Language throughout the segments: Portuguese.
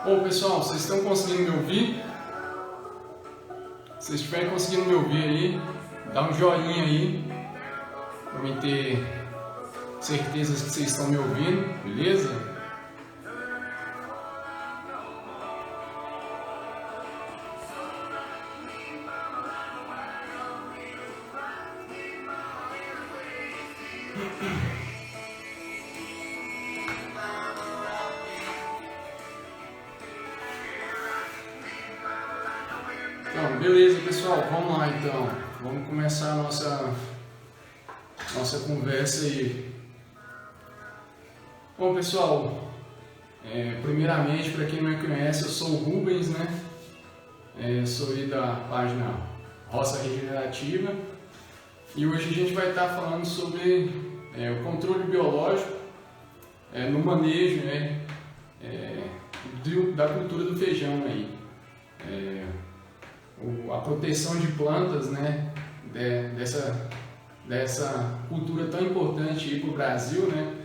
Ô pessoal, vocês estão conseguindo me ouvir? Se vocês estiverem conseguindo me ouvir aí, dá um joinha aí para mim ter certeza que vocês estão me ouvindo, beleza? Então, beleza pessoal, vamos lá então. Vamos começar a nossa conversa aí. Bom pessoal, primeiramente, para quem não me conhece, eu sou o Rubens, né? Sou aí da página Roça Regenerativa e hoje a gente vai estar falando sobre o controle biológico no manejo, né, da cultura do feijão aí. A proteção de plantas, né, dessa cultura tão importante para o Brasil, né?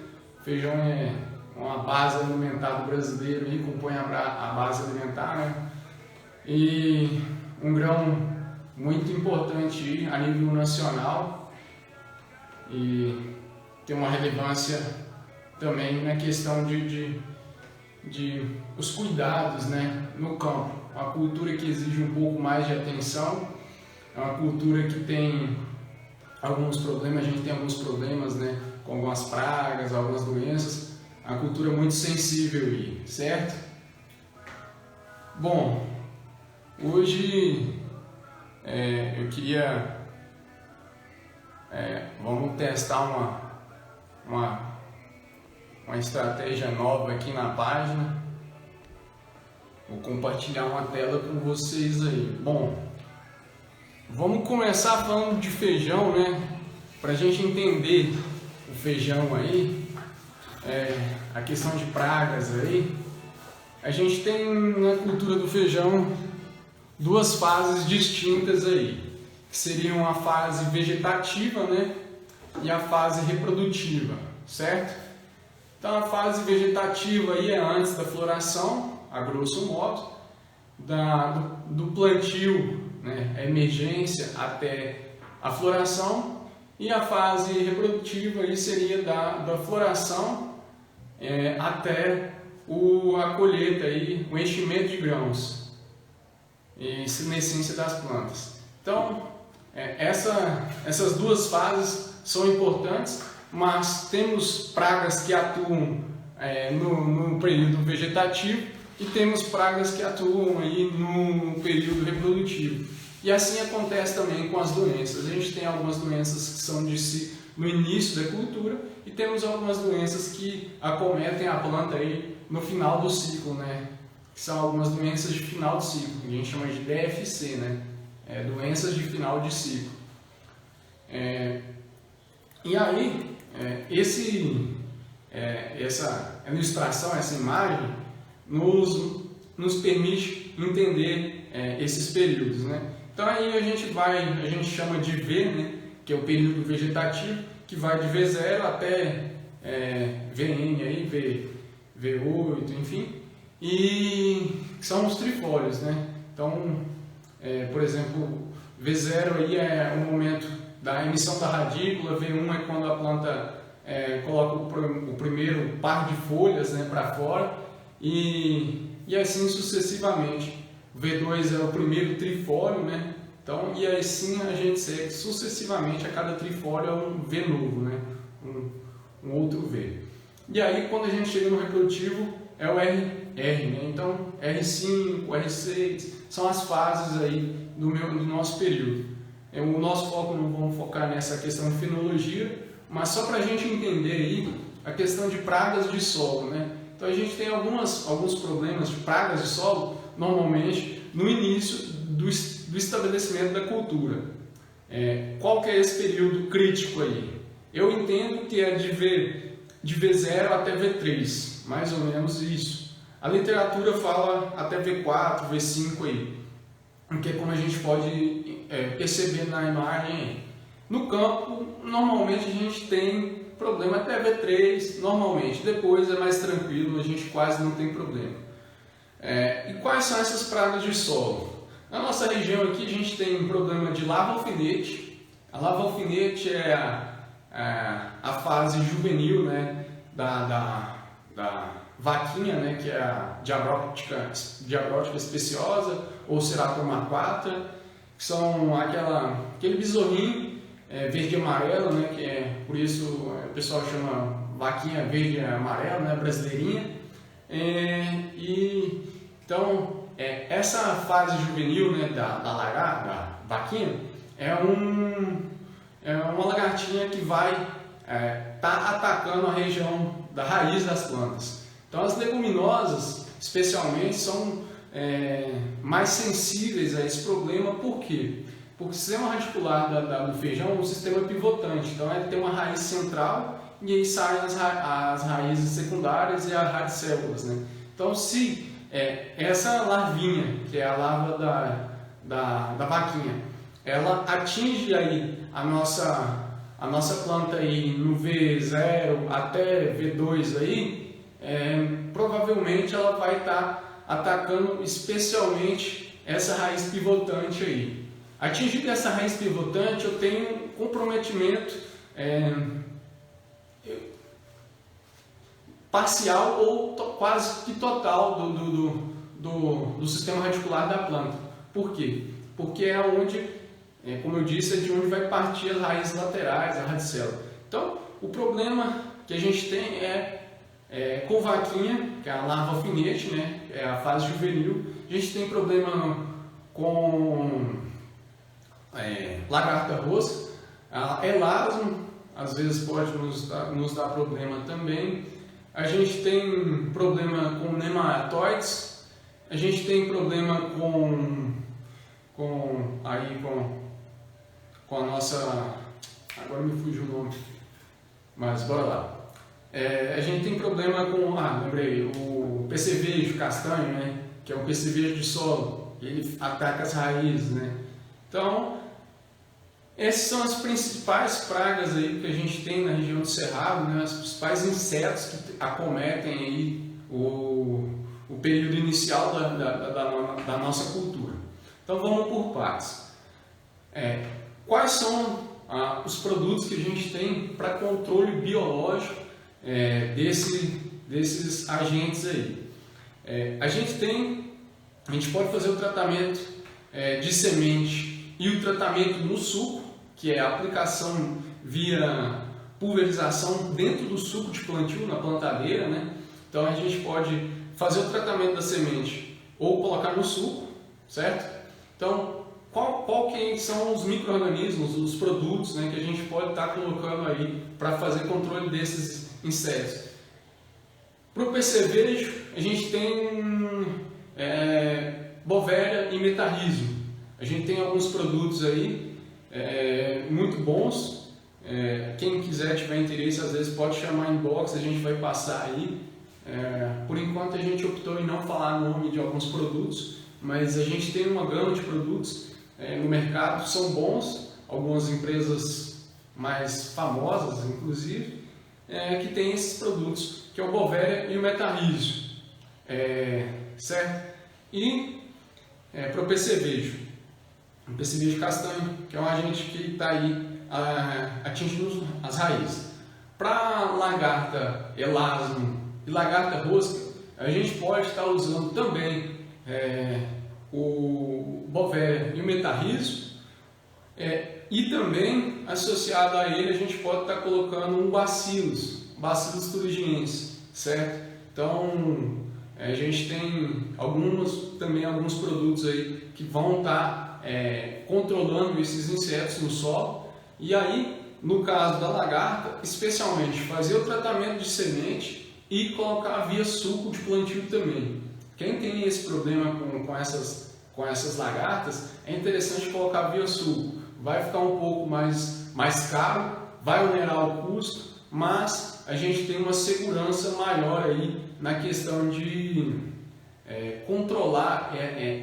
O feijão é uma base alimentar do brasileiro e compõe a base alimentar, né? E um grão muito importante a nível nacional e tem uma relevância também na questão de os cuidados, né, no campo. Uma cultura que exige um pouco mais de atenção, é uma cultura que tem alguns problemas, a gente tem alguns problemas, né, com algumas pragas, algumas doenças, é uma cultura muito sensível aí, certo? Bom, hoje eu queria, vamos testar uma estratégia nova aqui na página. Vou compartilhar uma tela com vocês aí. Bom, vamos começar falando de feijão, né? Para a gente entender o feijão aí, a questão de pragas aí. A gente tem na cultura do feijão duas fases distintas aí, que seriam a fase vegetativa, né? E a fase reprodutiva, certo? Então a fase vegetativa aí é antes da floração, a grosso modo, do plantio, né, a emergência até a floração, e a fase reprodutiva aí seria da floração até a colheita, aí, o enchimento de grãos e senescência das plantas. Então essas duas fases são importantes, mas temos pragas que atuam no período vegetativo e temos pragas que atuam aí no período reprodutivo. E assim acontece também com as doenças. A gente tem algumas doenças que são no início da cultura e temos algumas doenças que acometem a planta aí no final do ciclo, né? Que são algumas doenças de final de ciclo, que a gente chama de DFC, né? Doenças de final de ciclo. E aí, essa ilustração, essa imagem, nos permite entender esses períodos, né? Então aí a gente chama de V, né, que é o período vegetativo, que vai de V0 até Vn, aí, V8, enfim, e são os trifólios, né? Então, por exemplo, V0 aí é o momento da emissão da radícula, V1 é quando a planta coloca o primeiro par de folhas, né, para fora, e assim sucessivamente. O V2 é o primeiro trifólio, né? Então, e assim a gente segue sucessivamente, a cada trifólio é um V novo, né? Um outro V. E aí quando a gente chega no reprodutivo é o RR, né? Então R5, R6 são as fases aí do nosso período. O nosso foco, não vamos focar nessa questão de fenologia, mas só para a gente entender aí a questão de pragas de solo, né? Então a gente tem alguns problemas de pragas de solo, normalmente no início do estabelecimento da cultura. Qual que é esse período crítico aí? Eu entendo que é de V0 até V3, mais ou menos isso. A literatura fala até V4, V5 aí, que é como a gente pode perceber na imagem aí. No campo, normalmente a gente tem problema até V3, normalmente. Depois é mais tranquilo, a gente quase não tem problema. E quais são essas pragas de solo? Na nossa região aqui a gente tem um problema de lava-alfinete. A lava-alfinete é a fase juvenil, né, da vaquinha, né, que é a diabrótica especiosa ou Ceratomaquata, que são aquele besorrinho verde e amarelo, né, que é por isso o pessoal chama vaquinha verde e amarelo, né, brasileirinha. Então essa fase juvenil, né, da vaquinha é uma lagartinha que vai tá atacando a região da raiz das plantas. Então as leguminosas, especialmente, são mais sensíveis a esse problema. Por quê? Porque o sistema radicular do feijão é um sistema pivotante. Então ele tem uma raiz central e aí saem as raízes secundárias e as radicélulas, né? Então se essa larvinha, que é a larva da vaquinha, ela atinge aí a nossa planta aí no V0 até V2 aí, provavelmente ela vai estar atacando especialmente essa raiz pivotante aí. Atingida essa raiz pivotante, eu tenho comprometimento parcial ou quase que total do sistema radicular da planta. Por quê? Porque é onde, como eu disse, é de onde vai partir as raízes laterais, a radicela. Então, o problema que a gente tem com vaquinha, que é a larva alfinete, né, é a fase juvenil. A gente tem problema com lagarta rosca, elasmo, às vezes pode nos dar problema também. A gente tem problema com nematóides, a gente tem problema com a nossa, agora me fugiu o nome, mas bora lá. A gente tem problema com, lembrei, o percevejo castanho, né, que é um percevejo de solo, ele ataca as raízes, né. Então, essas são as principais pragas aí que a gente tem na região do Cerrado, né, os principais insetos que acometem aí o período inicial da nossa cultura. Então vamos por partes. Quais são os produtos que a gente tem para controle biológico desses agentes aí? A gente pode fazer o tratamento de semente e o tratamento no suco, que é a aplicação via pulverização dentro do suco de plantio, na plantadeira, né? Então a gente pode fazer o tratamento da semente ou colocar no suco, certo? Então, qual que são os micro-organismos, os produtos, né, que a gente pode estar colocando aí para fazer controle desses insetos? Para o percevejo, a gente tem Bovéria e Metarrhizium. A gente tem alguns produtos aí muito bons. Quem quiser, tiver interesse, às vezes pode chamar inbox, a gente vai passar aí. Por enquanto a gente optou em não falar o nome de alguns produtos, mas a gente tem uma gama de produtos no mercado, são bons, algumas empresas mais famosas, inclusive, que tem esses produtos, que é o Bovéria e o Metarrhizium, certo? E para o percevejo, o percevejo castanho, que é um agente que está aí atingindo as raízes. Para lagarta elasmo e lagarta rosca, a gente pode estar usando também o Bovéria e o Metarrhizium, e também associado a ele a gente pode estar colocando um Bacillus thuringiensis, certo? Então a gente tem alguns produtos aí que vão estar controlando esses insetos no solo. E aí, no caso da lagarta, especialmente fazer o tratamento de semente e colocar via suco de plantio também. Quem tem esse problema com essas lagartas, é interessante colocar via suco. Vai ficar um pouco mais caro, vai onerar o custo, mas a gente tem uma segurança maior aí na questão de controlar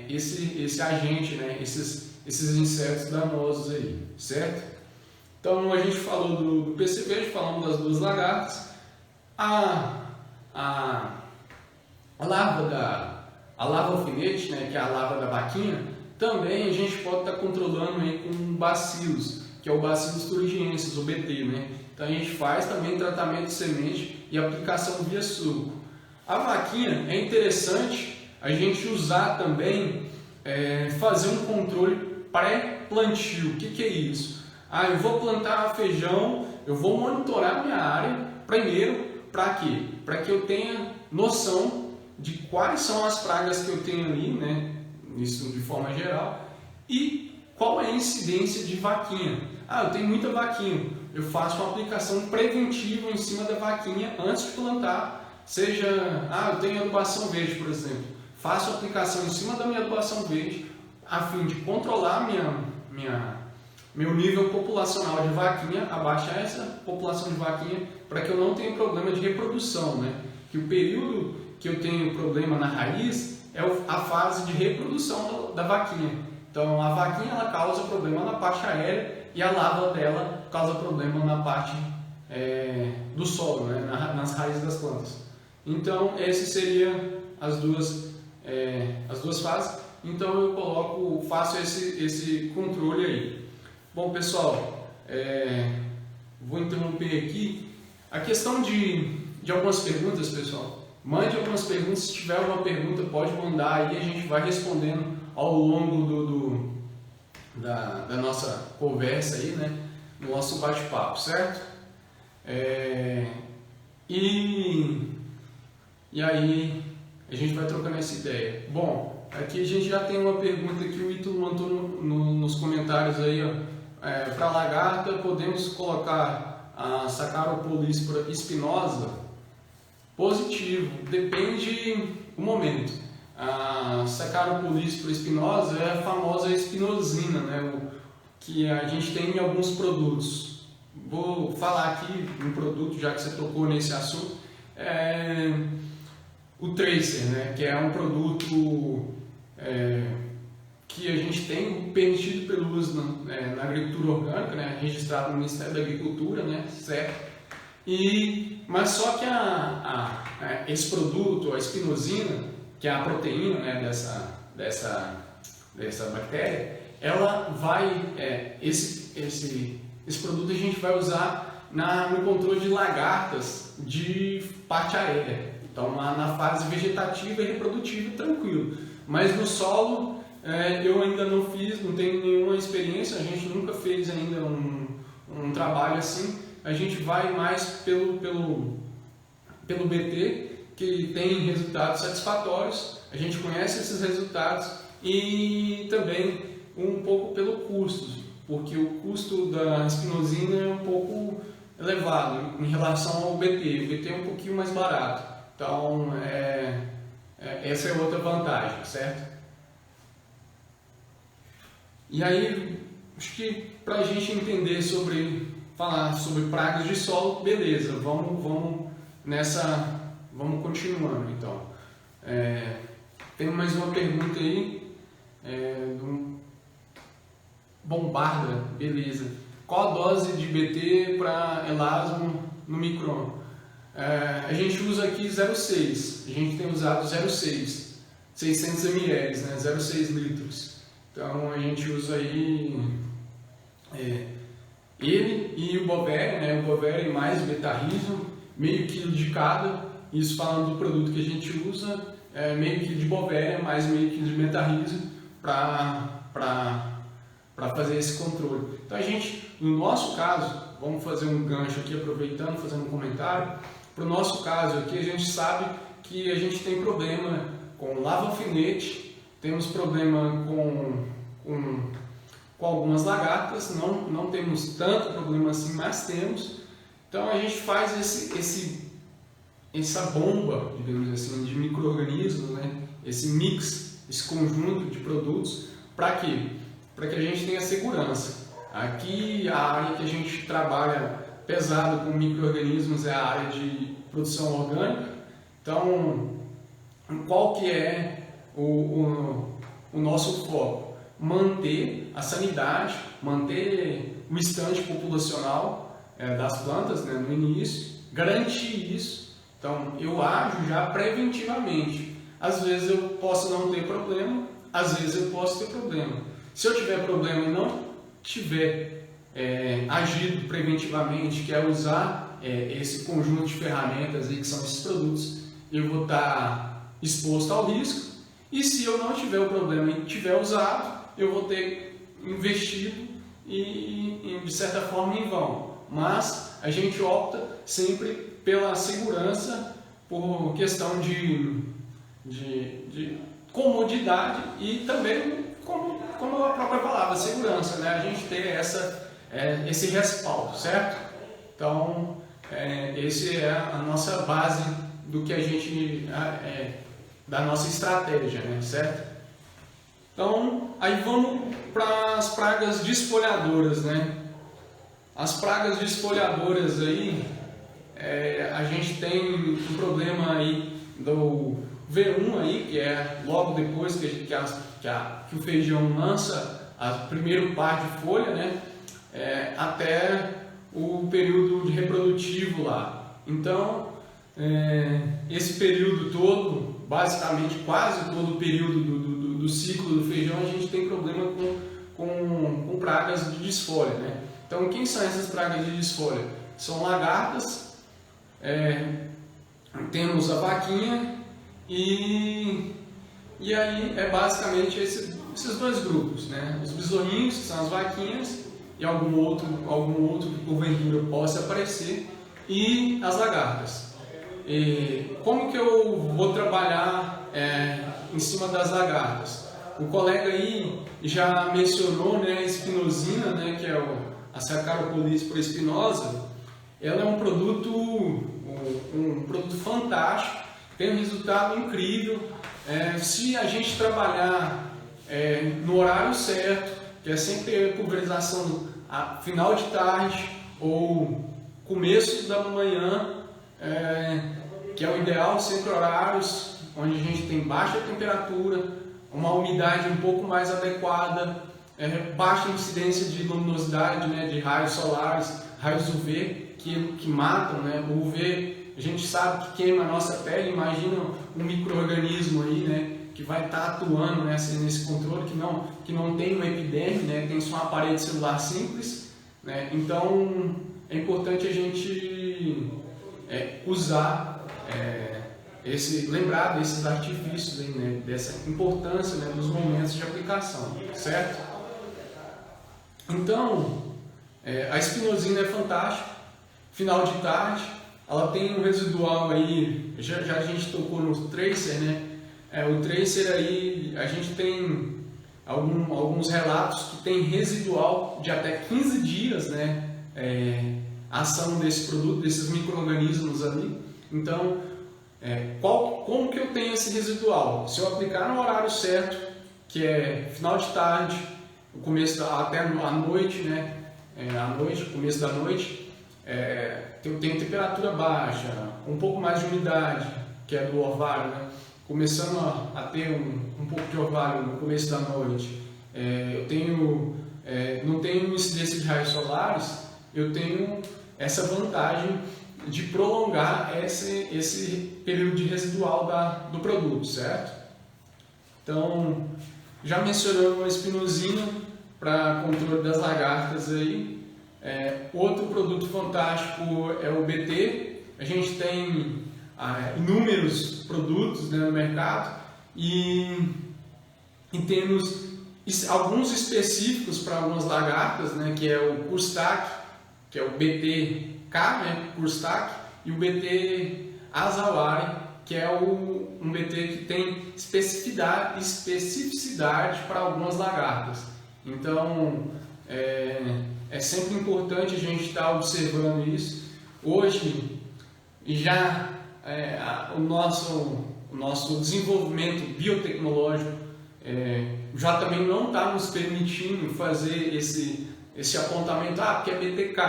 esse agente, né, esses insetos danosos aí, certo? Então a gente falou do percevejo, falamos das duas lagartas. A a lava alfinete, né, que é a lava da vaquinha, também a gente pode estar controlando aí com bacilos, que é o Bacillus thuringiensis, o BT, né? Então a gente faz também tratamento de semente e aplicação via suco. A vaquinha é interessante a gente usar também, fazer um controle pré-plantio. O que é isso? Eu vou plantar feijão, eu vou monitorar minha área primeiro, para quê? Para que eu tenha noção de quais são as pragas que eu tenho ali, né? Isso de forma geral, e qual é a incidência de vaquinha. Eu tenho muita vaquinha, eu faço uma aplicação preventiva em cima da vaquinha antes de plantar, seja, eu tenho adubação verde, por exemplo, faço a aplicação em cima da minha adubação verde, a fim de controlar meu nível populacional de vaquinha, abaixar essa população de vaquinha, para que eu não tenha problema de reprodução, né? Que o período que eu tenho problema na raiz é a fase de reprodução da vaquinha. Então a vaquinha ela causa problema na parte aérea e a lava dela causa problema na parte do solo, né? Nas raízes das plantas. Então essas seriam as duas fases. Então eu faço esse controle aí. Bom pessoal, vou interromper aqui. A questão de algumas perguntas, pessoal. Mande algumas perguntas, se tiver alguma pergunta pode mandar aí, a gente vai respondendo ao longo da nossa conversa aí, né? No nosso bate-papo, certo? E aí a gente vai trocando essa ideia. Bom, aqui a gente já tem uma pergunta que o Ítalo mandou nos comentários aí, ó. Para lagarta podemos colocar a Saccharopolis espinosa? Positivo, depende do momento. A Saccharopolis espinosa é a famosa espinosina, né? Que a gente tem em alguns produtos. Vou falar aqui um produto, já que você tocou nesse assunto, o Tracer, né? Que é um produto que a gente tem permitido pelo uso na agricultura orgânica, né? Registrado no Ministério da Agricultura, né? Certo? Mas só que esse produto, a espinosina, que é a proteína, né, dessa bactéria, ela vai, esse produto a gente vai usar no controle de lagartas de parte aérea. Então na fase vegetativa e reprodutiva, tranquilo. Mas no solo eu ainda não fiz, não tenho nenhuma experiência, a gente nunca fez ainda um trabalho assim. A gente vai mais pelo BT, que tem resultados satisfatórios, a gente conhece esses resultados, e também um pouco pelo custo, porque o custo da espinosina é um pouco elevado em relação ao BT. O BT é um pouquinho mais barato, então essa é outra vantagem, certo? E aí, acho que para a gente entender falar sobre pragas de solo, beleza, vamos continuando então. Tem mais uma pergunta aí, do Bombarda, beleza. Qual a dose de BT para elasmo no micron? A gente usa aqui 0,6, a gente tem usado 0,6, 600 ml, né, 0,6 litros. Então a gente usa aí ele e o Bovéria, né? O Bovéria mais o Betarriso, meio quilo de cada. Isso falando do produto que a gente usa, meio quilo de Bovéria mais meio quilo de Betarriso para fazer esse controle. Então a gente, no nosso caso, vamos fazer um gancho aqui, aproveitando, fazendo um comentário. Para o nosso caso aqui, a gente sabe que a gente tem problema com lava alfinete, temos problema com algumas lagartas, não temos tanto problema assim, mas temos. Então a gente faz essa bomba, digamos assim, de micro-organismos, né? Esse mix, esse conjunto de produtos, para quê? Para que a gente tenha segurança. Aqui a área que a gente trabalha pesado com micro-organismos é a área de produção orgânica. Então, qual que é o nosso foco? Manter a sanidade, manter o estande populacional das plantas, né, no início, garantir isso. Então eu ajo já preventivamente. Às vezes eu posso não ter problema, às vezes eu posso ter problema. Se eu tiver problema e não tiver agido preventivamente, que é usar esse conjunto de ferramentas aí, que são esses produtos, eu vou estar exposto ao risco. E se eu não tiver o problema e tiver usado, eu vou ter investido e de certa forma em vão. Mas a gente opta sempre pela segurança, por questão de comodidade e também, como a própria palavra, segurança, né? A gente ter esse respaldo, certo? Então, esse é a nossa base do que a gente, da nossa estratégia, né? Certo? Então, aí vamos para as pragas desfolhadoras, né? As pragas desfolhadoras aí, a gente tem um problema aí do V1 aí, que é logo depois que o feijão lança a primeiro par de folha, né? Até o período de reprodutivo lá. Então, esse período todo, basicamente quase todo o período do ciclo do feijão, a gente tem problema com pragas de desfolha, né? Então, quem são essas pragas de desfolha? São lagartas, temos a vaquinha e aí basicamente esses dois grupos, né? Os besorrinhos, que são as vaquinhas, e algum outro que porventura possa aparecer, e as lagartas. E como que eu vou trabalhar em cima das lagartas? O colega aí já mencionou, né, a espinosina, né, que é a Saccharopolis proespinosa. Ela é um produto fantástico, tem um resultado incrível. Se a gente trabalhar no horário certo, que é sempre pulverização a final de tarde ou começo da manhã, que é o ideal, sempre horários onde a gente tem baixa temperatura, uma umidade um pouco mais adequada, baixa incidência de luminosidade, né, de raios solares, raios UV que matam, né? O UV a gente sabe que queima a nossa pele. Imagina um micro-organismo aí, né, que vai estar atuando nesse controle, que não tem uma epiderme, né, tem só uma parede celular simples, né? Então é importante a gente lembrar desses artifícios aí, né, dessa importância, né, dos momentos de aplicação, certo? Então, a espinosina é fantástica, final de tarde, ela tem um residual aí, já a gente tocou no tracer, né? O tracer aí, a gente tem alguns relatos que tem residual de até 15 dias, né? A ação desse produto, desses micro-organismos ali. Então, como que eu tenho esse residual? Se eu aplicar no horário certo, que é final de tarde, até a noite, né? Começo da noite, eu tenho temperatura baixa, um pouco mais de umidade, que é do orvalho, né? Começando a ter um pouco de orvalho no começo da noite. Não tenho incidência de raios solares, eu tenho essa vantagem de prolongar esse período de residual do produto, certo? Então, já mencionamos a espinosina para controle das lagartas aí. Outro produto fantástico é o BT. A gente tem inúmeros produtos, né, no mercado e temos alguns específicos para algumas lagartas, né, que é o Curstac, que é o BT-K, né, Curstac, e o BT Azawari, que é um BT que tem especificidade para algumas lagartas. Então, é sempre importante a gente estar observando isso. Hoje, já o nosso desenvolvimento biotecnológico já também não está nos permitindo fazer esse apontamento, porque é BTK.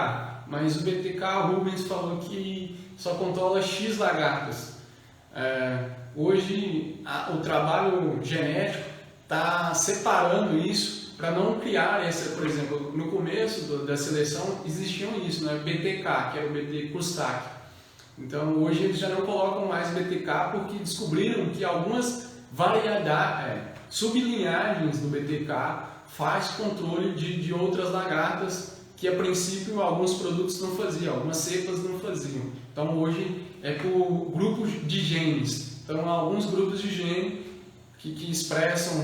Mas o BTK, o Rubens falou que só controla X lagartas. Hoje, o trabalho genético está separando isso para não criar por exemplo, no começo da seleção existiam isso, né? BTK, que era o BT Curstac. Então hoje eles já não colocam mais BTK porque descobriram que algumas sublinhagens do BTK faz controle de outras lagartas que a princípio alguns produtos não faziam, algumas cepas não faziam. Então hoje é por grupos de genes. Então há alguns grupos de gene que expressam,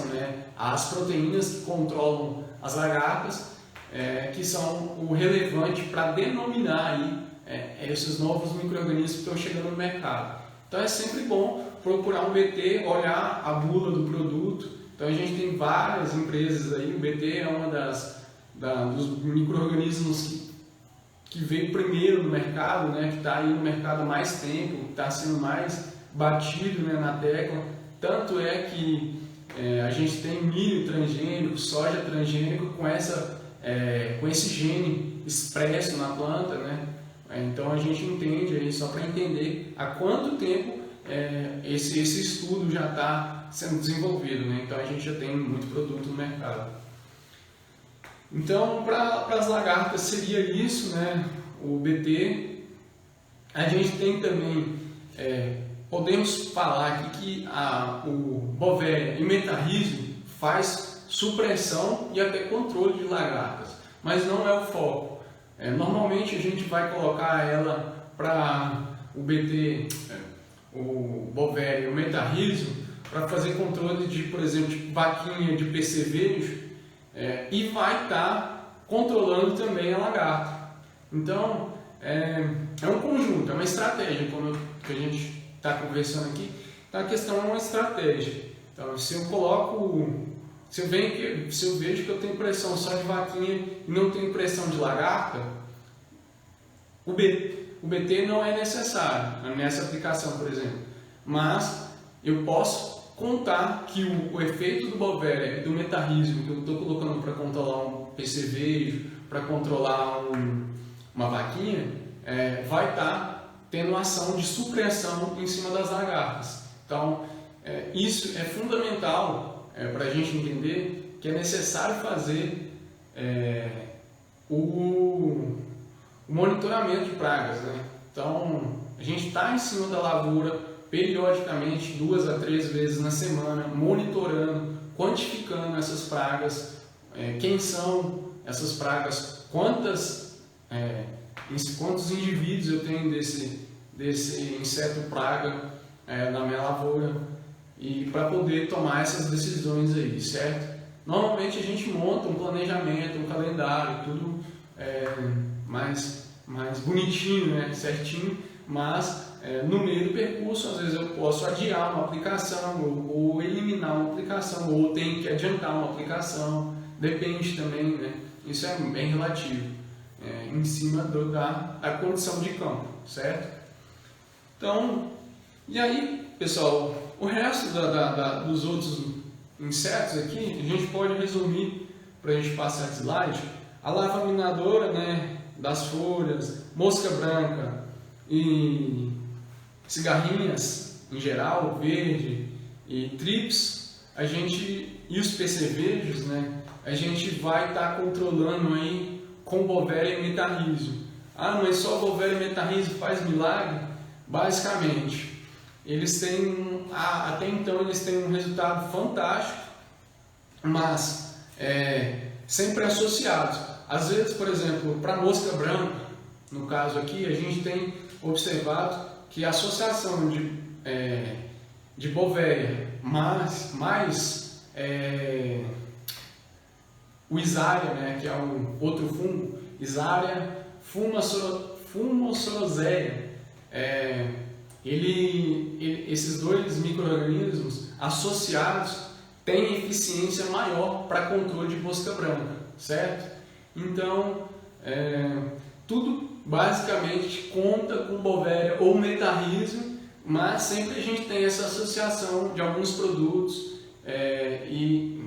né, as proteínas que controlam as lagartas, que são o relevante para denominar aí, esses novos micro-organismos que estão chegando no mercado. Então é sempre bom procurar um BT, olhar a bula do produto. Então a gente tem várias empresas aí, o BT é uma dos micro-organismos que veio primeiro no mercado, né, que está aí no mercado há mais tempo, que está sendo mais batido, né, na tecla. Tanto é que a gente tem milho transgênico, soja transgênico com esse gene expresso na planta, né? Então a gente entende aí, só para entender há quanto tempo esse estudo já está sendo desenvolvido, né? Então a gente já tem muito produto no mercado. Então para as lagartas seria isso, né? O BT. A gente tem também, podemos falar aqui que o Bovéria e metarrhizium faz supressão e até controle de lagartas, mas não é o foco. Normalmente a gente vai colocar ela para o BT, o Bovéria e o metarrhizium para fazer controle de, por exemplo, de vaquinha de percevejo, e vai estar controlando também a lagarta. Então é um conjunto, é uma estratégia, como que a gente está conversando aqui. Então a questão é uma estratégia. Então se eu vejo que eu tenho pressão só de vaquinha e não tenho pressão de lagarta, o BT não é necessário nessa aplicação, por exemplo. Mas eu posso contar que o efeito do Bovéria e do metarrhizium que eu estou colocando para controlar um percevejo, para controlar uma vaquinha, vai estar tendo ação de supressão em cima das lagartas. Então isso é fundamental para a gente entender que é necessário fazer o monitoramento de pragas, né? Então a gente está em cima da lavoura periodicamente, 2 a 3 vezes na semana, monitorando, quantificando essas pragas, quem são essas pragas, quantos indivíduos eu tenho desse inseto praga na minha lavoura, e para poder tomar essas decisões aí, certo? Normalmente a gente monta um planejamento, um calendário, tudo mais bonitinho, né? Certinho, mas no meio do percurso, às vezes eu posso adiar uma aplicação ou eliminar uma aplicação, ou tenho que adiantar uma aplicação, depende também, né? Isso é bem relativo, em cima da condição de campo, certo? Então, e aí, pessoal, o resto dos outros insetos aqui, a gente pode resumir, para a gente passar esse slide, a larva minadora, né, das folhas, mosca branca e cigarrinhas em geral, verde e trips, e os percevejos, né, a gente vai estar controlando aí com Bovéria e metarrhizium. Mas só Bovéria e metarrhizium faz milagre? Basicamente, eles têm, até então eles têm um resultado fantástico, mas sempre associados. Às vezes, por exemplo, para mosca branca, no caso aqui, a gente tem observado que a associação de Bovéria mais o Isaria, né, que é um outro fungo, Isaria fumosorosea, esses dois micro-organismos associados têm eficiência maior para controle de mosca branca, certo? Então, tudo basicamente conta com Bovéria ou metarrhizium, mas sempre a gente tem essa associação de alguns produtos e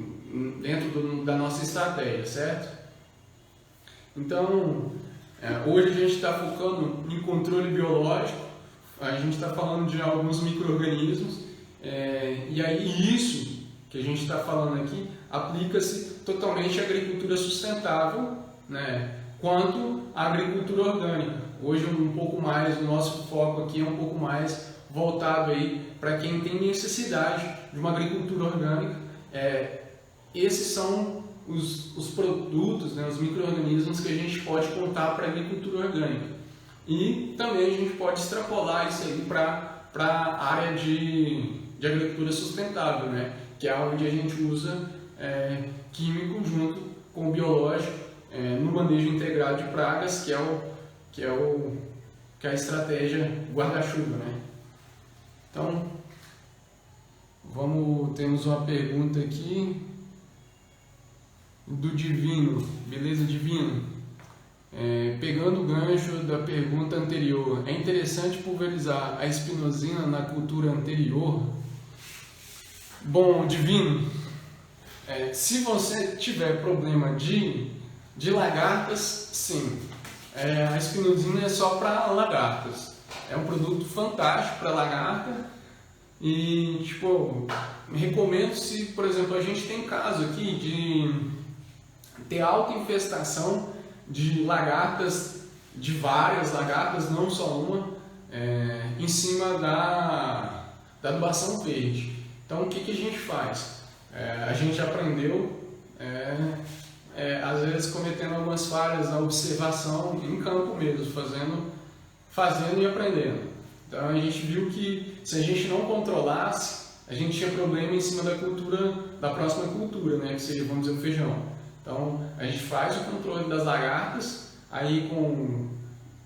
dentro da nossa estratégia, certo? Então, hoje a gente está focando em controle biológico, a gente está falando de alguns micro-organismos, e aí isso que a gente está falando aqui aplica-se totalmente à agricultura sustentável, né, quanto à agricultura orgânica. Hoje um pouco mais, o nosso foco aqui é um pouco mais voltado aí para quem tem necessidade de uma agricultura orgânica. Esses são os produtos, né, os micro-organismos que a gente pode contar para a agricultura orgânica. E também a gente pode extrapolar isso aí para a área de agricultura sustentável, né, que é onde a gente usa químico junto com o biológico no manejo integrado de pragas, que é a estratégia guarda-chuva, né? Então, temos uma pergunta aqui do Divino, beleza, Divino? Pegando o gancho da pergunta anterior, é interessante pulverizar a espinosina na cultura anterior? Bom, Divino, se você tiver problema de lagartas, sim, a espinosina é só para lagartas. É um produto fantástico para lagarta e, tipo, recomendo se, por exemplo, a gente tem caso aqui de ter alta infestação de lagartas, de várias lagartas, não só uma, em cima da adubação verde. Então, o que a gente faz? A gente aprendeu, às vezes cometendo algumas falhas na observação em campo mesmo, fazendo e aprendendo. Então a gente viu que se a gente não controlasse, a gente tinha problema em cima da próxima cultura, né, que seria, vamos dizer, o feijão. Então a gente faz o controle das lagartas, aí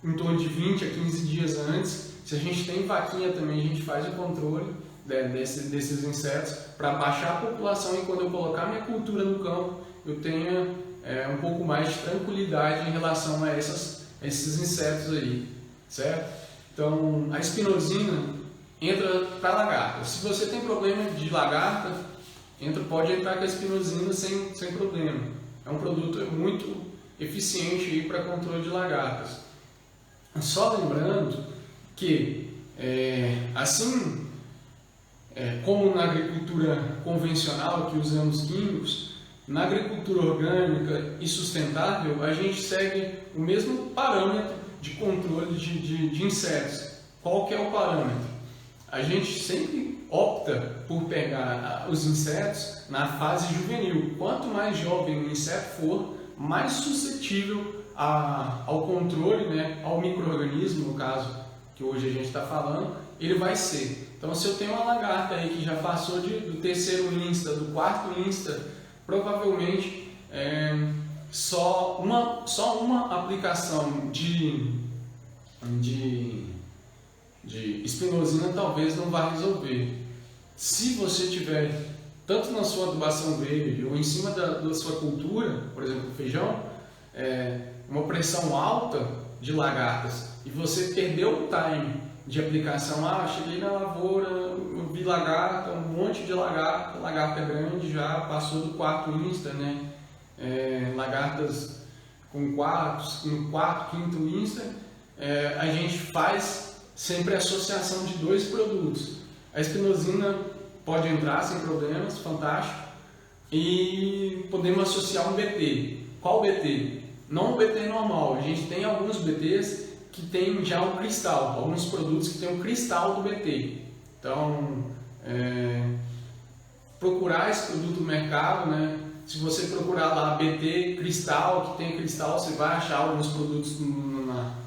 em torno de 20 a 15 dias antes. Se a gente tem vaquinha também, a gente faz o controle desses insetos para baixar a população, e quando eu colocar minha cultura no campo, eu tenha um pouco mais de tranquilidade em relação a esses insetos aí, certo? Então, a espinosina entra para lagarta. Se você tem problema de lagarta, pode entrar com a espinosina sem problema. É um produto muito eficiente para controle de lagartas. Só lembrando que, assim como na agricultura convencional, que usamos químicos, na agricultura orgânica e sustentável, a gente segue o mesmo parâmetro de controle de insetos. Qual que é o parâmetro? A gente sempre opta por pegar os insetos na fase juvenil. Quanto mais jovem o inseto for, mais suscetível ao controle, né, ao micro-organismo, no caso que hoje a gente está falando, ele vai ser. Então, se eu tenho uma lagarta aí que já passou do terceiro insta, do quarto insta, provavelmente só uma aplicação de espinosina talvez não vá resolver. Se você tiver tanto na sua adubação verde ou em cima da sua cultura, por exemplo, feijão, uma pressão alta de lagartas, e você perdeu o time de aplicação, cheguei na lavoura, eu vi lagarta, um monte de lagarta grande, já passou do quarto insta, né? Lagartas no quarto, quinto insta, a gente faz sempre a associação de dois produtos. A espinosina pode entrar sem problemas, fantástico, e podemos associar um BT. Qual BT? Não o BT normal, a gente tem alguns BTs que tem já um cristal, alguns produtos que tem um cristal do BT. Então, procurar esse produto no mercado, né? Se você procurar lá BT cristal, que tem cristal, você vai achar alguns produtos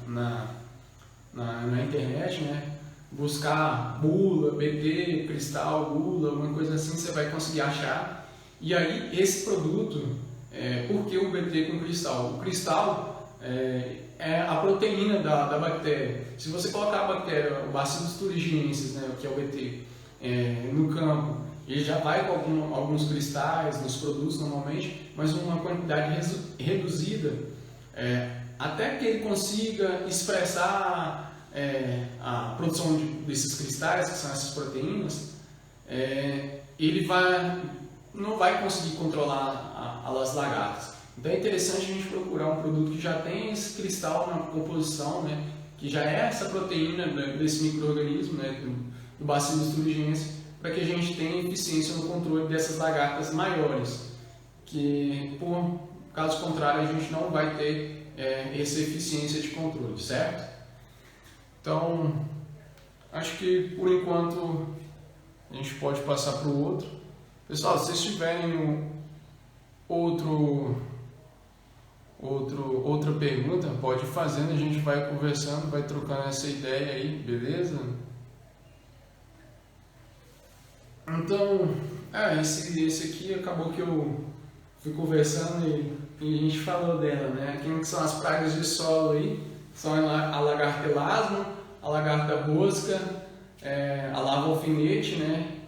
na internet, né? Buscar bula, BT, cristal, bula, alguma coisa assim, você vai conseguir achar. E aí, esse produto, por que o BT com cristal? O cristal é a proteína da bactéria. Se você colocar a bactéria, o Bacillus thuringiensis, né, que é o BT, no campo, ele já vai com alguns cristais nos produtos normalmente, mas uma quantidade reduzida, até que ele consiga expressar a produção desses cristais, que são essas proteínas, ele não vai conseguir controlar as lagartas. Então é interessante a gente procurar um produto que já tem esse cristal na composição, né, que já é essa proteína desse micro-organismo, né, do Bacillus thuringiensis, para que a gente tenha eficiência no controle dessas lagartas maiores, que, por caso contrário, a gente não vai ter essa eficiência de controle, certo? Então, acho que por enquanto a gente pode passar para o outro. Pessoal, se vocês tiverem outra pergunta, pode ir fazendo, a gente vai conversando, vai trocando essa ideia aí, beleza? Então, esse aqui acabou que eu fui conversando e a gente falou dela, né? Quem são as pragas de solo aí? São a lagarta elasmo, a lagarta rosca, a lava alfinete, né?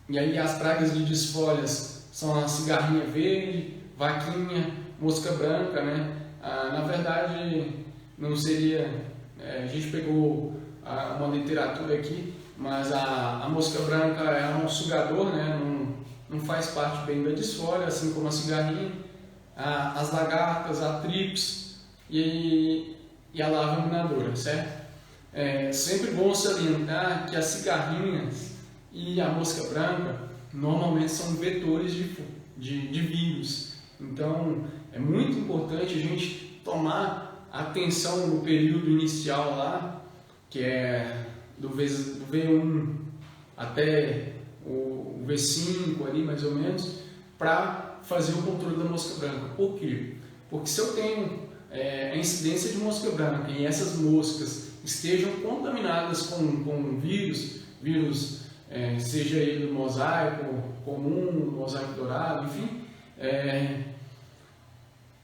E aí as pragas de desfolhas são a cigarrinha verde, vaquinha, mosca branca, né? Na verdade, não seria... a gente pegou uma literatura aqui, mas a mosca branca é um sugador, né? Não faz parte bem da desfolha, assim como a cigarrinha. As lagartas, a trips e a larva minadora, certo? Sempre bom salientar que as cigarrinhas e a mosca branca normalmente são vetores de vírus. Então é muito importante a gente tomar atenção no período inicial lá, que é do V1 até o V5 ali mais ou menos, para fazer o controle da mosca branca. Por quê? Porque se eu tenho a incidência de mosca branca e essas moscas estejam contaminadas com vírus, seja ele mosaico comum, mosaico dourado, enfim,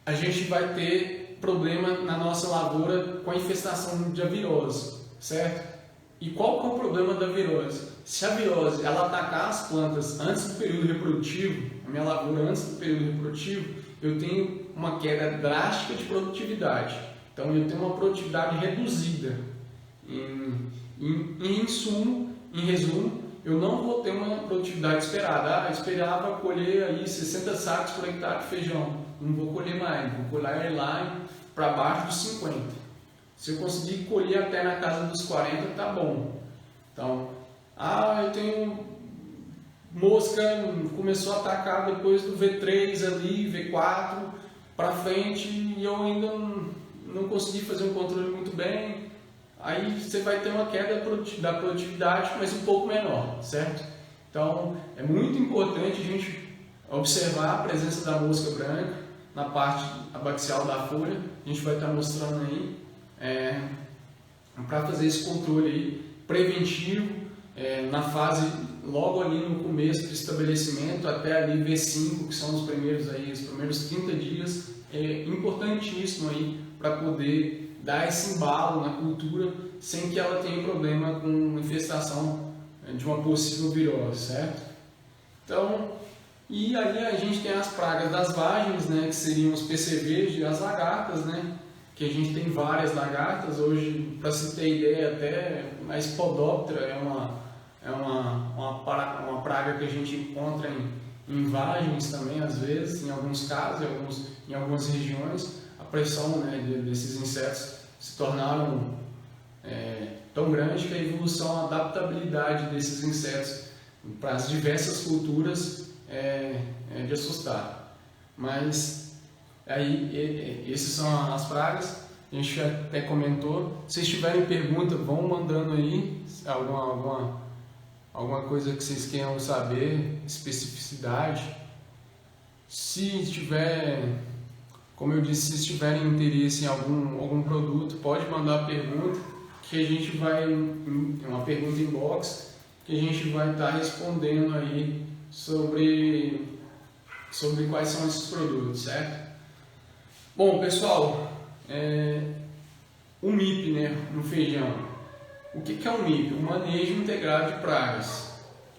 a gente vai ter problema na nossa lavoura com a infestação de virose, certo? E qual que é o problema da virose? Se a virose ela atacar as plantas antes do período reprodutivo, a minha lavoura antes do período reprodutivo, eu tenho uma queda drástica de produtividade. Então eu tenho uma produtividade reduzida. Em resumo, eu não vou ter uma produtividade esperada. Eu esperava colher aí 60 sacos por hectare de feijão. Não vou colher mais, vou colher lá para baixo dos 50. Se eu conseguir colher até na casa dos 40, tá bom. Então, eu tenho mosca, começou a atacar depois do V3 ali, V4 para frente, e eu ainda não consegui fazer um controle muito bem. Aí você vai ter uma queda da produtividade, mas um pouco menor, certo? Então, é muito importante a gente observar a presença da mosca branca na parte abaxial da folha. A gente vai estar mostrando aí para fazer esse controle aí preventivo na fase logo ali no começo do estabelecimento até ali V5, que são os primeiros 30 dias, é importantíssimo aí para poder dar esse embalo na cultura sem que ela tenha problema com infestação de uma possível virose, certo? Então, e aí a gente tem as pragas das vagens, né, que seriam os PCVs e as lagartas, né, que a gente tem várias lagartas. Hoje, para se ter ideia, até a Spodoptera é uma praga que a gente encontra em vagens também, às vezes, em alguns casos, em algumas regiões. A pressão, né, desses insetos se tornaram tão grande que a evolução, a adaptabilidade desses insetos para as diversas culturas é de assustar. Mas aí essas são as pragas. A gente até comentou. Se vocês tiverem pergunta, vão mandando aí alguma coisa que vocês queiram saber, especificidade. Se tiver, como eu disse, se tiverem interesse em algum produto, pode mandar pergunta, que a gente vai, uma pergunta inbox, que a gente vai estar respondendo aí sobre quais são esses produtos, certo? Bom, pessoal, o MIP, né, no feijão. O que é o MIP? O manejo integrado de pragas.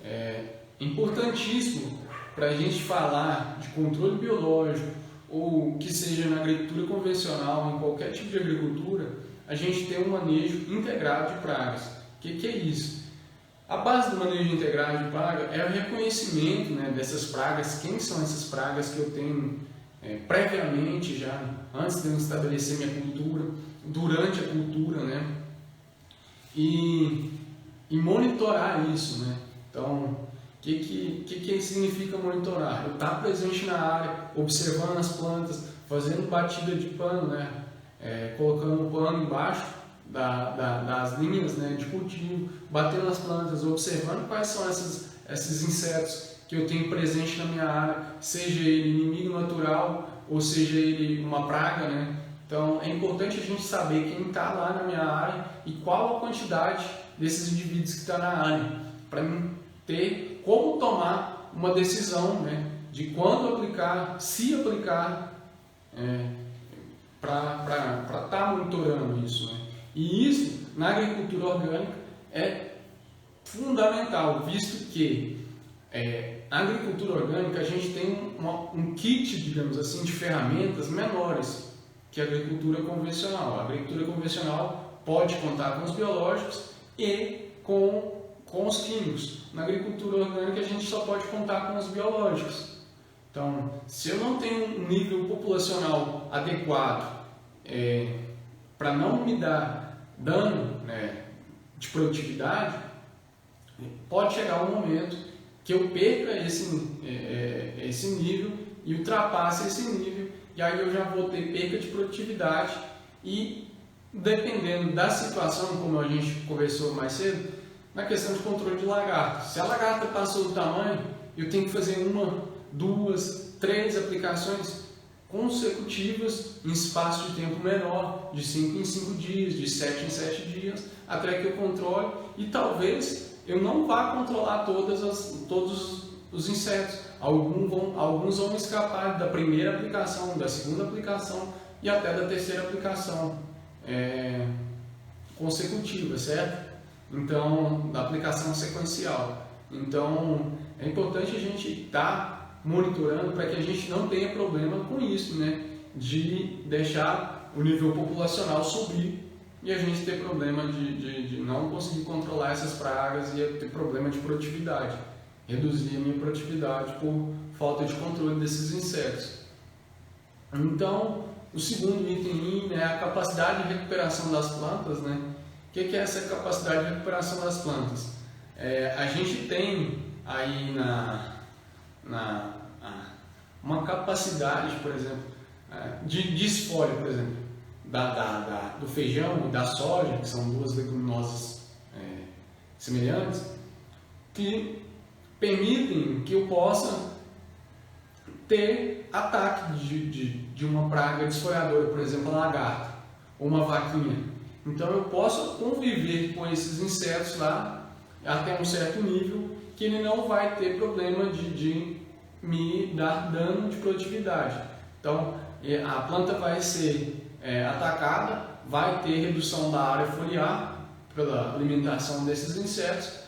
É importantíssimo para a gente falar de controle biológico ou que seja na agricultura convencional, em qualquer tipo de agricultura, a gente tem um manejo integrado de pragas. O que é isso? A base do manejo integrado de praga é o reconhecimento, né, dessas pragas, quem são essas pragas que eu tenho previamente, já antes de eu estabelecer minha cultura, durante a cultura, né, e monitorar isso, né. Então, o que significa monitorar? Eu estar presente na área, observando as plantas, fazendo batida de pano, né, colocando o pano embaixo das linhas, né, de cultivo, batendo nas plantas, observando quais são esses insetos que eu tenho presente na minha área, seja ele inimigo natural ou seja ele uma praga, né? Então é importante a gente saber quem está lá na minha área e qual a quantidade desses indivíduos que está na área, para mim ter como tomar uma decisão, né, de quando aplicar, se aplicar, para estar monitorando isso, né? E isso na agricultura orgânica é fundamental, visto que na agricultura orgânica a gente tem um kit, digamos assim, de ferramentas menores que a agricultura convencional. A agricultura convencional pode contar com os biológicos e com os químicos. Na agricultura orgânica a gente só pode contar com os biológicos. Então, se eu não tenho um nível populacional adequado para não me dar dano, né, de produtividade, pode chegar um momento que eu perca esse nível e ultrapasse esse nível, e aí eu já vou ter perca de produtividade e, dependendo da situação, como a gente conversou mais cedo, na questão de controle de lagarta. Se a lagarta passou do tamanho, eu tenho que fazer 1, 2, 3 aplicações consecutivas em espaço de tempo menor, de 5 em 5 dias, de 7 em 7 dias, até que eu controle, e talvez eu não vá controlar todos os insetos. Alguns vão escapar da primeira aplicação, da segunda aplicação e até da terceira aplicação consecutiva, certo? Então, da aplicação sequencial. Então, é importante a gente estar monitorando para que a gente não tenha problema com isso, né? De deixar o nível populacional subir e a gente ter problema de não conseguir controlar essas pragas e ter problema de produtividade, reduzir a minha produtividade por falta de controle desses insetos. Então, o segundo item é a capacidade de recuperação das plantas, né? O que é essa capacidade de recuperação das plantas? A gente tem aí uma capacidade, por exemplo, de espólio, por exemplo, do feijão e da soja, que são duas leguminosas semelhantes, que permitem que eu possa ter ataque de uma praga desfolhadora, por exemplo, a lagarta ou uma vaquinha. Então eu posso conviver com esses insetos lá até um certo nível que ele não vai ter problema de me dar dano de produtividade. Então a planta vai ser atacada, vai ter redução da área foliar pela alimentação desses insetos,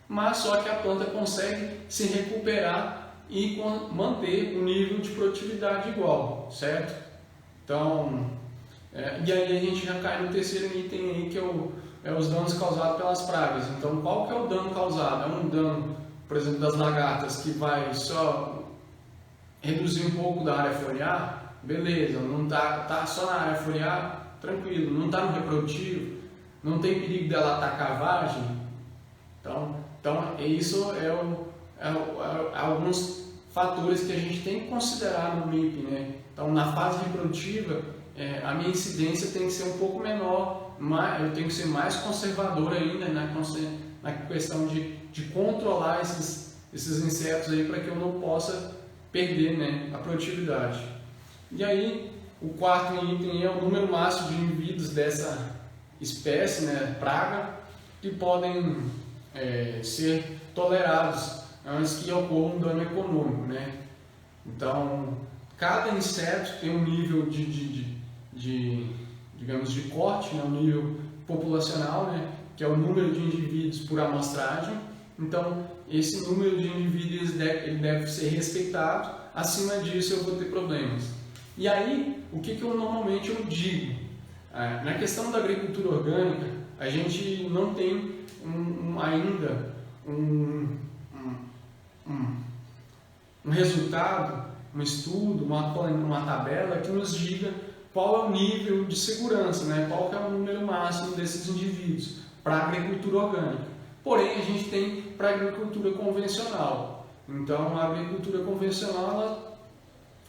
mas só que a planta consegue se recuperar e manter o nível de produtividade igual, certo? Então, e aí a gente já cai no terceiro item aí, que é os danos causados pelas pragas. Então, qual que é o dano causado? É um dano, por exemplo, das lagartas, que vai só reduzir um pouco da área foliar? Beleza, não tá só na área foliar, tranquilo, não está no reprodutivo, não tem perigo dela atacar a vagem. Então isso alguns fatores que a gente tem que considerar no MIP, né? Então, na fase reprodutiva, a minha incidência tem que ser um pouco menor, eu tenho que ser mais conservador ainda, né? Na questão de controlar esses insetos aí, para que eu não possa perder, né, a produtividade. E aí, o quarto item é o número máximo de indivíduos dessa espécie, né, praga, que podem ser tolerados antes que ocorra um dano econômico, né? Então, cada inseto tem um nível digamos, de corte, né? Um nível populacional, né? Que é o número de indivíduos por amostragem. Então, esse número de indivíduos ele deve ser respeitado. Acima disso, eu vou ter problemas. E aí, o que eu normalmente digo? Na questão da agricultura orgânica, a gente não tem ainda um resultado, um estudo, uma tabela que nos diga qual é o nível de segurança, né? Qual que é o número máximo desses indivíduos para a agricultura orgânica. Porém, a gente tem para a agricultura convencional. Então, a agricultura convencional ela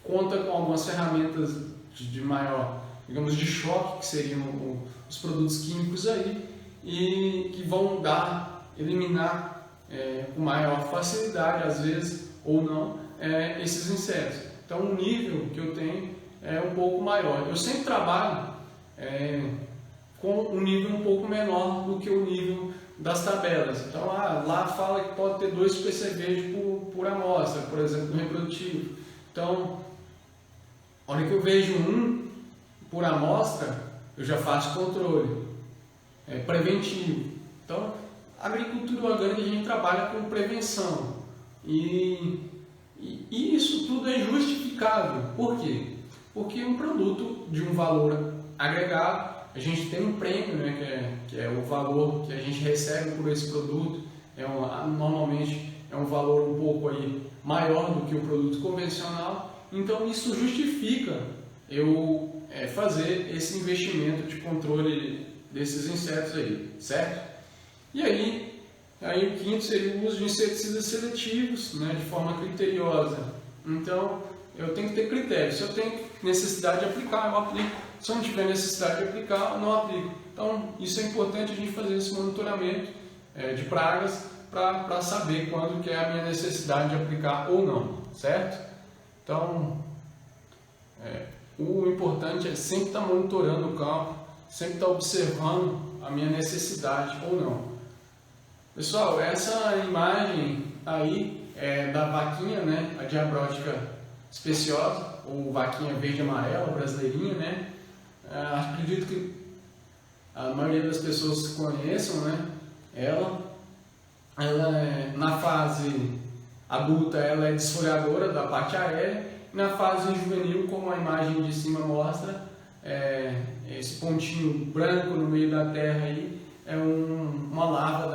conta com algumas ferramentas de maior digamos, de choque, que seriam os produtos químicos aí, e que vão eliminar com maior facilidade, às vezes, ou não, esses insetos. Então o nível que eu tenho é um pouco maior. Eu sempre trabalho com um nível um pouco menor do que o nível das tabelas. Então lá fala que pode ter 2 PCBs por amostra, por exemplo, no reprodutivo. Então, a hora que eu vejo 1 por amostra, eu já faço controle preventivo. Então, a agricultura orgânica a gente trabalha com prevenção e isso tudo é justificável. Por quê? Porque um produto de um valor agregado, a gente tem um prêmio, né, que é o valor que a gente recebe por esse produto, normalmente é um valor um pouco aí maior do que o produto convencional, então isso justifica eu fazer esse investimento de controle desses insetos aí, certo? E aí o quinto seria o uso de inseticidas seletivos, né, de forma criteriosa. Então eu tenho que ter critério. Se eu tenho necessidade de aplicar, eu aplico. Se eu não tiver necessidade de aplicar, eu não aplico. Então isso é importante a gente fazer esse monitoramento de pragas para saber quando que é a minha necessidade de aplicar ou não, certo? Então o importante é sempre estar monitorando o campo, sempre estar observando a minha necessidade ou não. Pessoal, essa imagem aí é da vaquinha, né, a diabrótica speciosa, ou vaquinha verde amarela, brasileirinha, né? Acredito que a maioria das pessoas conheçam, né? Ela na fase adulta ela é desfolhadora da parte aérea, e na fase juvenil, como a imagem de cima mostra, esse pontinho branco no meio da terra aí é uma larva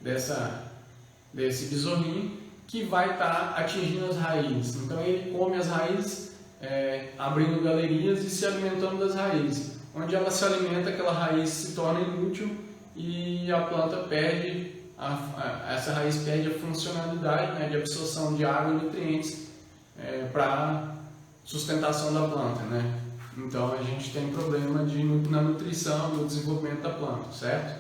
desse besorrinho que vai estar atingindo as raízes. Então ele come as raízes, abrindo galerias e se alimentando das raízes. Onde ela se alimenta, aquela raiz se torna inútil e a planta perde, essa raiz perde a funcionalidade, né, de absorção de água e nutrientes para sustentação da planta, né? Então a gente tem problema na nutrição, no desenvolvimento da planta, certo?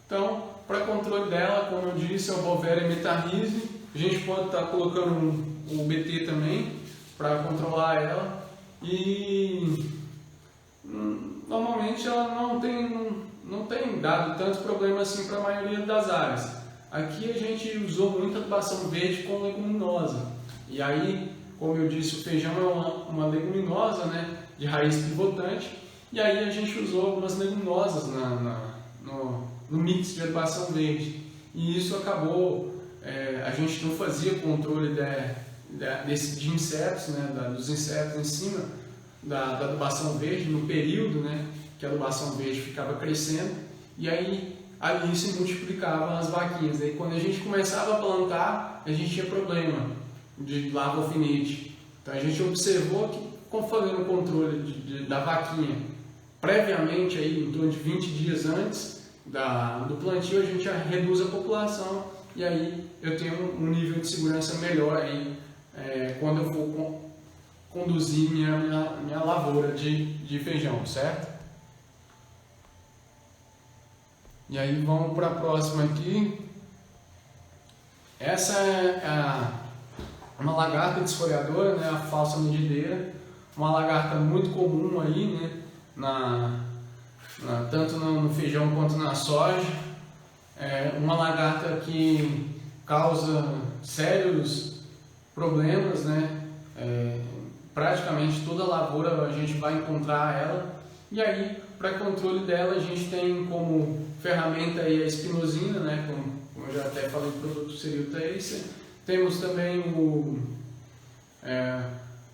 Então, para controle dela, como eu disse, é o Bovéria metarrhizae. A gente pode estar colocando o BT também para controlar ela, e normalmente ela não tem dado tanto problema assim para a maioria das áreas. Aqui a gente usou muita adubação verde com leguminosa, e aí, como eu disse, o feijão é uma leguminosa, né, de raiz pivotante, e aí a gente usou algumas leguminosas no mix de adubação verde, e isso acabou, a gente não fazia controle de insetos, né, dos insetos em cima da adubação verde no período, né, que a adubação verde ficava crescendo, e aí ali se multiplicavam as vaquinhas. Aí quando a gente começava a plantar, a gente tinha problema de larva alfinete. Então a gente observou que, fazendo o controle da vaquinha previamente, aí, em torno de 20 dias antes do plantio, a gente já reduz a população, e aí eu tenho um nível de segurança melhor aí, quando eu for conduzir minha lavoura de feijão, certo? E aí vamos para a próxima aqui. Essa é uma lagarta desfolhadora, né, a falsa medideira, uma lagarta muito comum aí, né, tanto no feijão quanto na soja. Uma lagarta que causa sérios problemas, né? Praticamente toda lavoura a gente vai encontrar ela, e aí para controle dela a gente tem como ferramenta aí a espinosina, né? Como eu já até falei, o produto seria o Tracer. Temos também o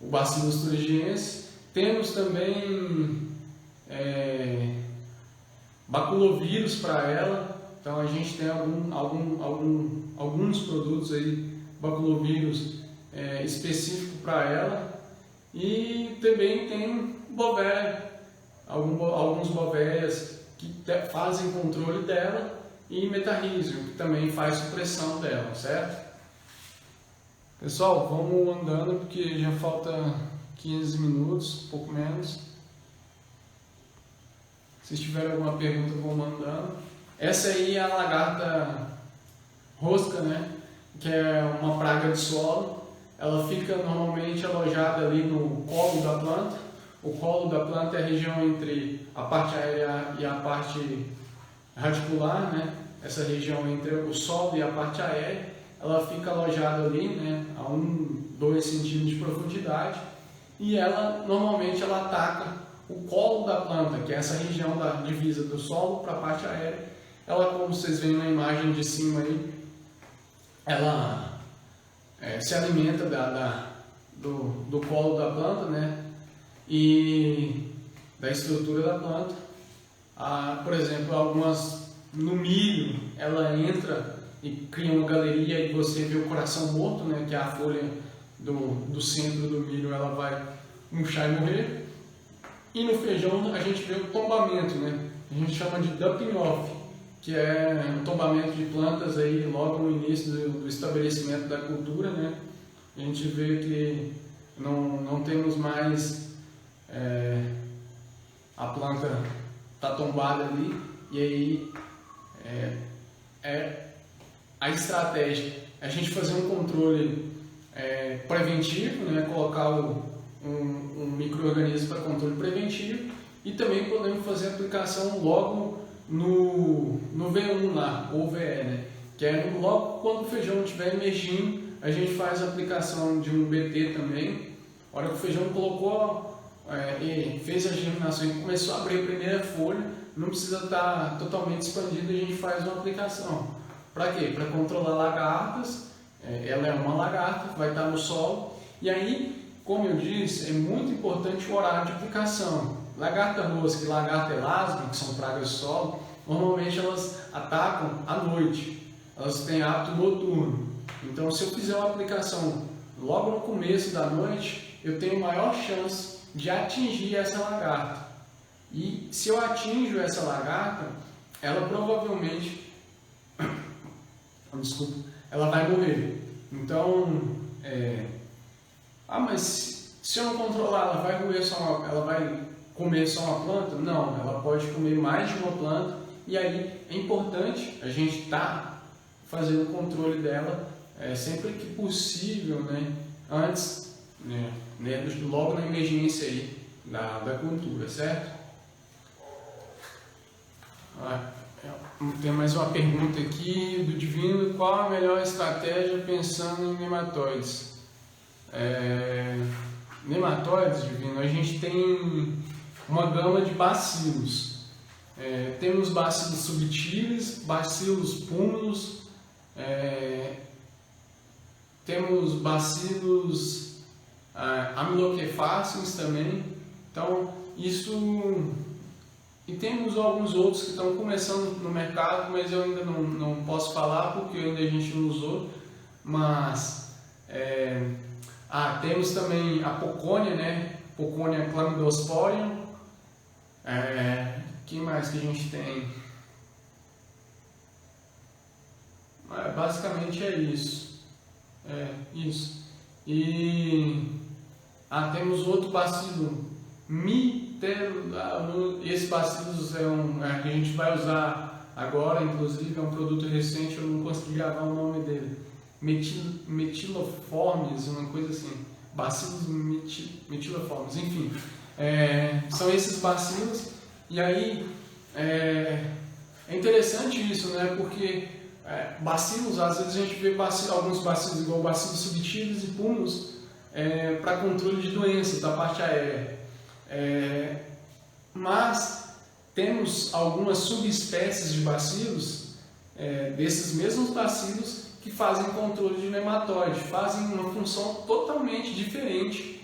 Bacillus thuringiensis, temos também baculovírus para ela. Então a gente tem alguns produtos aí, baculovírus específico para ela, e também tem bovéria, alguns bovérias que fazem controle dela, e metarrhizium, que também faz supressão dela, certo? Pessoal, vamos andando porque já falta 15 minutos, pouco menos. Se tiver alguma pergunta, vou mandando. Essa aí é a lagarta rosca, né? Que é uma praga de solo. Ela fica normalmente alojada ali no colo da planta. O colo da planta é a região entre a parte aérea e a parte radicular, né? Essa região entre o solo e a parte aérea, ela fica alojada ali, né? A 2 centímetros de profundidade, e ela normalmente ela ataca o colo da planta, que é essa região da divisa do solo para a parte aérea. Ela, como vocês veem na imagem de cima aí, ela se alimenta do colo da planta, né? E da estrutura da planta. Por exemplo, algumas no milho, ela entra e cria uma galeria e você vê o coração morto, né? Que é a folha do centro do milho, ela vai murchar e morrer. E no feijão a gente vê o tombamento, né? A gente chama de dumping off, que é um tombamento de plantas aí logo no início do estabelecimento da cultura, né? A gente vê que não temos mais a planta está tombada ali, e aí a estratégia é a gente fazer um controle preventivo, né? Colocar um micro-organismo para controle preventivo, e também podemos fazer a aplicação logo no V1 lá, ou VE, né? Que é logo quando o feijão estiver emergindo, a gente faz a aplicação de um BT também. A hora que o feijão colocou e fez a germinação e começou a abrir a primeira folha, não precisa estar totalmente expandido, a gente faz uma aplicação. Para quê? Para controlar lagartas. Ela é uma lagarta, vai estar no solo, e aí, como eu disse, é muito importante o horário de aplicação. Lagarta rosca e lagarta elasma, que são pragas de solo, normalmente elas atacam à noite, elas têm hábito noturno. Então, se eu fizer uma aplicação logo no começo da noite, eu tenho maior chance de atingir essa lagarta. E se eu atinjo essa lagarta, ela provavelmente, ela vai morrer. Então, mas se eu não controlar, ela vai comer só uma planta? Não, ela pode comer mais de uma planta, e aí é importante a gente estar fazendo o controle dela sempre que possível, né? Antes, né? Logo na emergência aí da cultura, certo? Tem mais uma pergunta aqui do Divino: qual a melhor estratégia pensando em nematóides? Nematóides, Divino, a gente tem uma gama de bacilos. Temos bacilos subtilis, bacilos púmilos, temos bacilos amiloquefáceos também. Então, isso. E temos alguns outros que estão começando no mercado, mas eu ainda não posso falar porque ainda a gente não usou. Mas temos também a Pocônia, né? Pocônia chlamydosporium. Que mais que a gente tem? Basicamente é isso. Isso. E temos outro bacilo, esse bacilo que a gente vai usar agora, inclusive é um produto recente, eu não consegui gravar o nome dele. Metiloformes, uma coisa assim. Bacilos metiloformes, enfim. São esses bacilos. E aí é interessante isso, né? Porque bacilos, às vezes a gente vê alguns bacilos igual bacilos subtilis e púmilos para controle de doenças da parte aérea. Mas temos algumas subespécies de bacilos, desses mesmos bacilos, que fazem controle de nematóide, fazem uma função totalmente diferente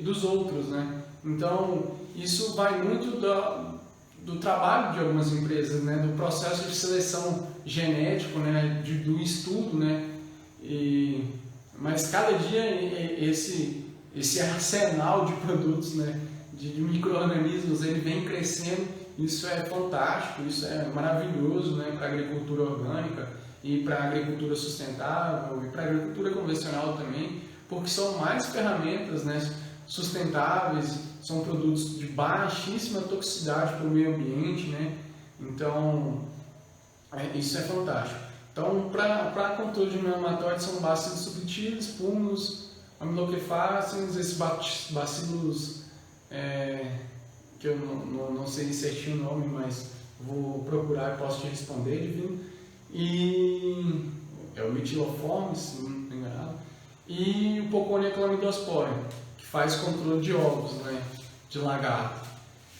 dos outros, né? Então, isso vai muito do trabalho de algumas empresas, né? Do processo de seleção genético, né? Do estudo, né? Mas cada dia esse arsenal de produtos, né? de micro-organismos, ele vem crescendo. Isso é fantástico, isso é maravilhoso, né? Para a agricultura orgânica e para a agricultura sustentável e para a agricultura convencional também, porque são mais ferramentas, né? sustentáveis, são produtos de baixíssima toxicidade para o meio ambiente, né? Então, isso é fantástico. Então, para controle de nematóides são bacilos subtilis, pulmos, amiloquefáceos, esses bacilos, que eu não sei certinho o nome, mas vou procurar e posso te responder, Divino. E é o Metiloformes, se não me engano, e o Poconia chlamydosporium, que faz controle de ovos, né, de lagarto.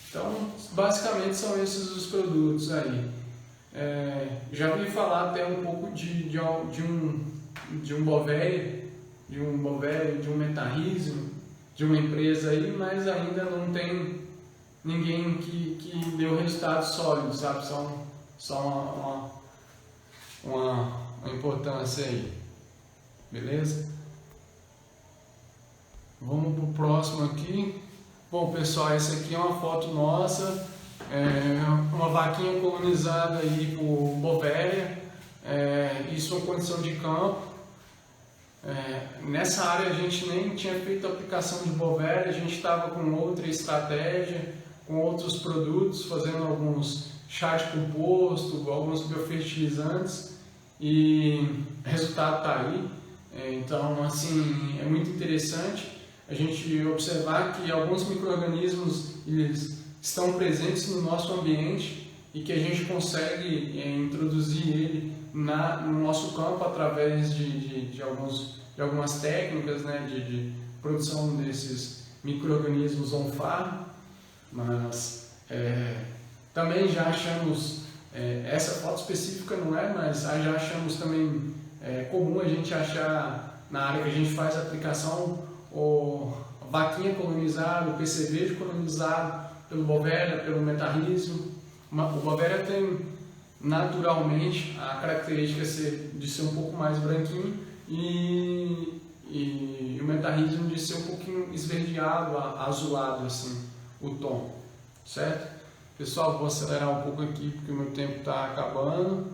Então, basicamente são esses os produtos aí. Já ouvi falar até um pouco de um Bovéria, de um Metarrhizium, de uma empresa aí, mas ainda não tem ninguém que deu resultados sólidos, sabe? Só uma importância aí. Beleza? Vamos pro próximo aqui. Bom, pessoal, essa aqui é uma foto nossa, uma vaquinha colonizada aí por Bovéria, isso é uma condição de campo. Nessa área a gente nem tinha feito aplicação de Bovéria, a gente estava com outra estratégia, com outros produtos, fazendo alguns chá de composto, alguns biofertilizantes, e o resultado está aí. Então, assim, é muito interessante a gente observar que alguns micro-organismos eles estão presentes no nosso ambiente e que a gente consegue introduzir ele no nosso campo através de algumas técnicas, né, de produção desses micro-organismos on-farm, mas também já achamos, essa foto específica não é, mas já achamos também comum a gente achar na área que a gente faz a aplicação o vaquinha colonizado, o PCV colonizado pelo Bovéria, pelo Metarrhizium. O Bovéria tem naturalmente a característica de ser um pouco mais branquinho e o Metarrhizium de ser um pouquinho esverdeado, azulado assim, o tom, certo? Pessoal, vou acelerar um pouco aqui porque o meu tempo está acabando.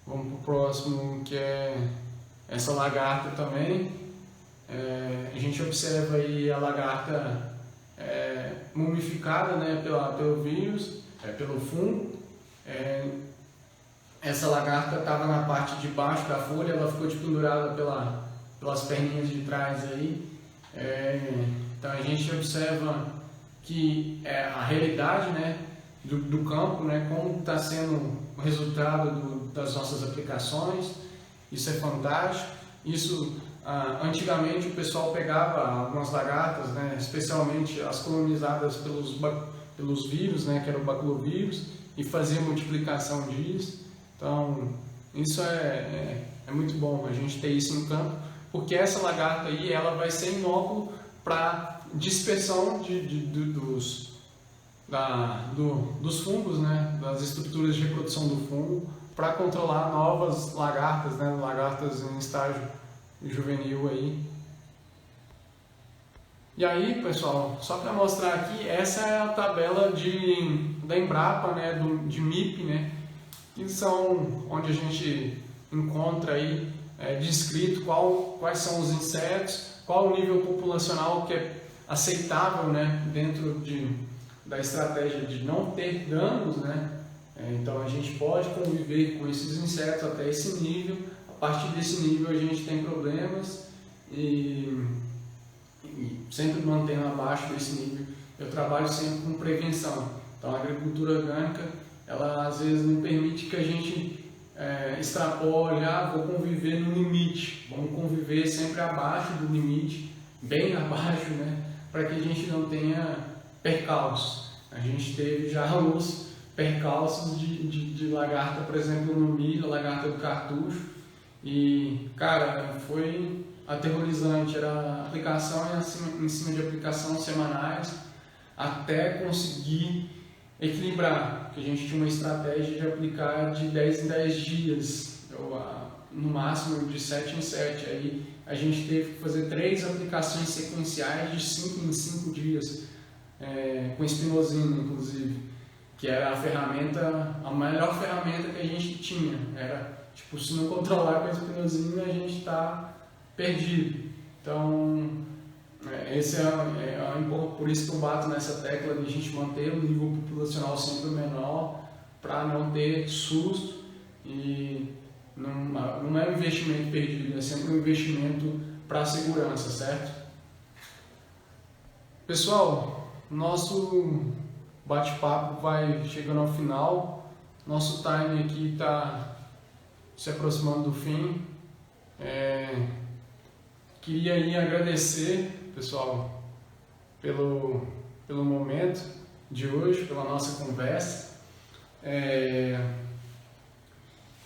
Vamos para o próximo, que é essa lagarta também. A gente observa aí a lagarta mumificada, né, pelo vírus, pelo fungo. Essa lagarta estava na parte de baixo da folha, ela ficou pendurada pelas perninhas de trás aí. Então a gente observa que a realidade, né, do campo, né, como está sendo o resultado das nossas aplicações. Isso é fantástico. Isso antigamente o pessoal pegava algumas lagartas, né, especialmente as colonizadas pelos vírus, né, que era o baculovírus, e fazia multiplicação disso. Então isso é muito bom a gente ter isso em campo, porque essa lagarta aí ela vai ser inóculo para dispersão dos fungos, né, das estruturas de reprodução do fungo, para controlar novas lagartas, né, lagartas em estágio juvenil aí. E aí, pessoal, só para mostrar aqui, essa é a tabela da Embrapa, né, de MIP, né, que são onde a gente encontra aí descrito quais são os insetos, qual o nível populacional que é aceitável, né, dentro da estratégia de não ter danos, né. Então a gente pode conviver com esses insetos até esse nível. A partir desse nível a gente tem problemas e sempre mantendo abaixo desse nível. Eu trabalho sempre com prevenção. Então a agricultura orgânica, ela às vezes não permite que a gente extrapole, vou conviver no limite. Vamos conviver sempre abaixo do limite, bem abaixo, né? Para que a gente não tenha percalços. A gente teve já alguns percalços de lagarta, por exemplo, no milho, a lagarta do cartucho, e cara, foi aterrorizante. Era aplicação em cima de aplicação semanais até conseguir equilibrar, porque a gente tinha uma estratégia de aplicar de 10 em 10 dias, no máximo de 7 em 7. Aí a gente teve que fazer 3 aplicações sequenciais de 5 em 5 dias, com espinosina, inclusive, que era a melhor ferramenta que a gente tinha. Era tipo, se não controlar com a espinosina, a gente está perdido. Então Por isso que eu bato nessa tecla de a gente manter o nível populacional sempre menor, para não ter susto, e não é um investimento perdido, é sempre um investimento para a segurança, certo? Pessoal, nosso bate-papo vai chegando ao final, nosso time aqui está se aproximando do fim. Queria aí agradecer, pessoal, pelo momento de hoje, pela nossa conversa.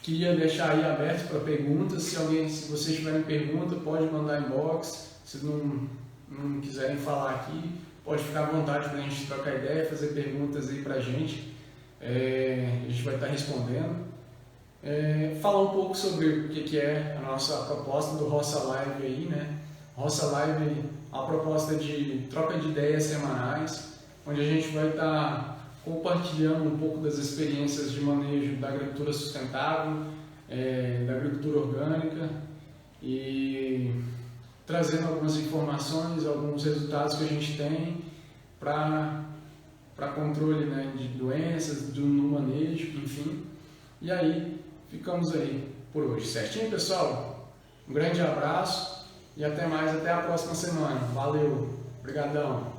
Queria deixar aí aberto para perguntas. Se vocês tiverem pergunta, pode mandar inbox. Se não quiserem falar aqui, pode ficar à vontade para a gente trocar ideia, fazer perguntas aí para a gente. A gente vai estar respondendo. Falar um pouco sobre o que é a nossa proposta do Roça Live aí, né? Roça Live, a proposta de troca de ideias semanais, onde a gente vai estar compartilhando um pouco das experiências de manejo da agricultura sustentável, da agricultura orgânica, e trazendo algumas informações, alguns resultados que a gente tem para controle, né, de doenças, no manejo, enfim. E aí, ficamos aí por hoje, certinho, pessoal? Um grande abraço e até mais, até a próxima semana. Valeu, obrigadão!